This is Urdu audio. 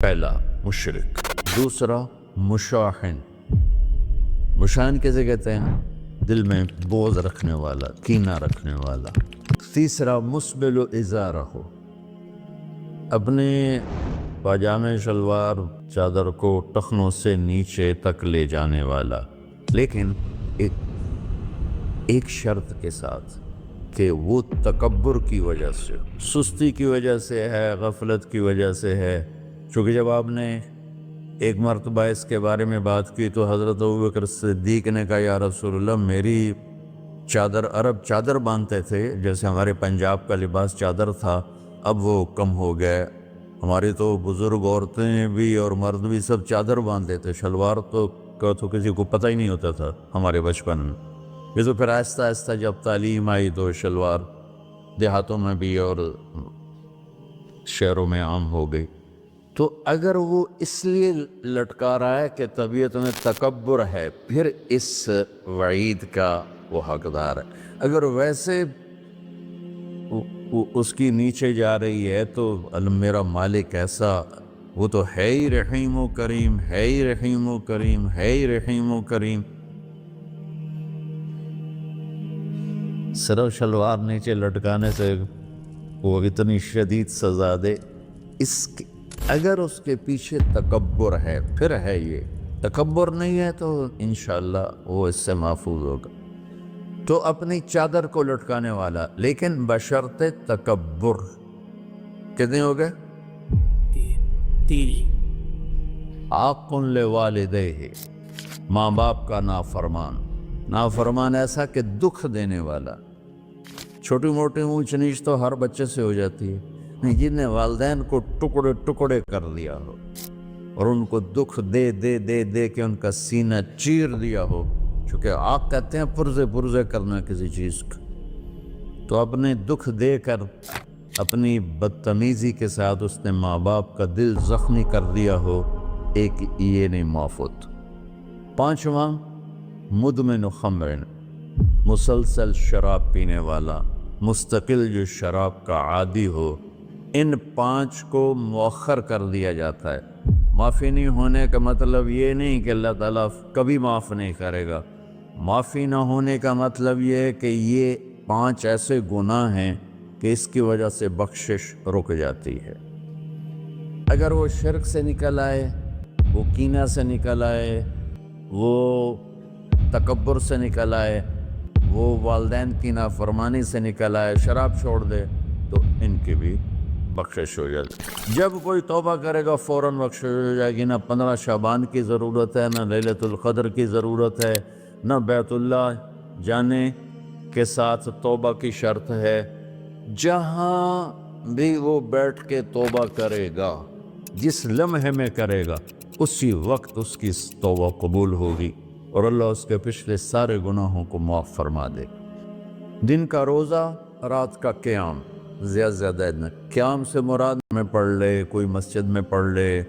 پہلا مشرک، دوسرا مشاحن۔ مشاحن کیسے کہتے ہیں؟ دل میں بغض رکھنے والا، کینہ رکھنے والا۔ تیسرا مسبل ازارہ، اپنے پاجامے شلوار چادر کو ٹخنوں سے نیچے تک لے جانے والا، لیکن ایک شرط کے ساتھ کہ وہ تکبر کی وجہ سے، سستی کی وجہ سے ہے، غفلت کی وجہ سے ہے۔ چونکہ جب آپ نے ایک مرتبہ اس کے بارے میں بات کی تو حضرت ابوبکر صدیق نے کہا یا رسول اللہ، میری چادر، عرب چادر باندھتے تھے جیسے ہمارے پنجاب کا لباس چادر تھا، اب وہ کم ہو گئے۔ ہماری تو بزرگ عورتیں بھی اور مرد بھی سب چادر باندھتے تھے، شلوار تو کسی کو پتہ ہی نہیں ہوتا تھا ہمارے بچپن میں۔ یہ تو پھر آہستہ آہستہ جب تعلیم آئی تو شلوار دیہاتوں میں بھی اور شہروں میں عام ہو گئی۔ تو اگر وہ اس لیے لٹکا رہا ہے کہ طبیعت میں تکبر ہے، پھر اس وعید کا وہ حقدار ہے۔ اگر ویسے اس کی نیچے جا رہی ہے تو میرا مالک ایسا، وہ تو ہے ہی رحیم و کریم، ہے ہی رحیم و کریم، ہے ہی رحیم و کریم۔ صرف شلوار نیچے لٹکانے سے وہ اتنی شدید سزا دے، اگر اس کے پیچھے تکبر ہے، پھر ہے یہ تکبر نہیں ہے تو انشاءاللہ وہ اس سے محفوظ ہوگا۔ تو اپنی چادر کو لٹکانے والا، لیکن بشرط تکبر۔ کتنے ہو گئے؟ تین۔ عاق لوالدیہ، ماں باپ کا نافرمان۔ نافرمان ایسا کہ دکھ دینے والا۔ چھوٹی موٹی اونچ نیچ تو ہر بچے سے ہو جاتی ہے، جن نے والدین کو ٹکڑے ٹکڑے کر دیا ہو اور ان کو دکھ دے دے دے دے کے ان کا سینہ چیر دیا ہو، چونکہ عاق کہتے ہیں پرزے کرنا کسی چیز کا، تو اپنے دکھ دے کر، اپنی بدتمیزی کے ساتھ اس نے ماں باپ کا دل زخمی کر دیا ہو، ایک یہ نہیں معاف ہوتا۔ پانچواں مدمن خمر، مسلسل شراب پینے والا، مستقل جو شراب کا عادی ہو۔ ان پانچ کو مؤخر کر دیا جاتا ہے۔ معافی نہیں ہونے کا مطلب یہ نہیں کہ اللہ تعالیٰ کبھی معاف نہیں کرے گا۔ معافی نہ ہونے کا مطلب یہ ہے کہ یہ پانچ ایسے گناہ ہیں کہ اس کی وجہ سے بخشش رک جاتی ہے۔ اگر وہ شرک سے نکل آئے، وہ کینہ سے نکل آئے، وہ تکبر سے نکل آئے، وہ والدین کی نافرمانی سے نکل آئے، شراب چھوڑ دے، تو ان کی بھی بخشش ہو جاتی۔ جب کوئی توبہ کرے گا فوراً بخشش ہو جائے گی۔ نہ 15 شعبان کی ضرورت ہے، نہ لیلۃ القدر کی ضرورت ہے، نہ بیت اللہ جانے کے ساتھ توبہ کی شرط ہے۔ جہاں بھی وہ بیٹھ کے توبہ کرے گا، جس لمحے میں کرے گا، اسی وقت اس کی توبہ قبول ہوگی اور اللہ اس کے پچھلے سارے گناہوں کو معاف فرما دے۔ دن کا روزہ، رات کا قیام، زیادہ قیام سے مراد میں پڑھ لے، کوئی مسجد میں پڑھ لے،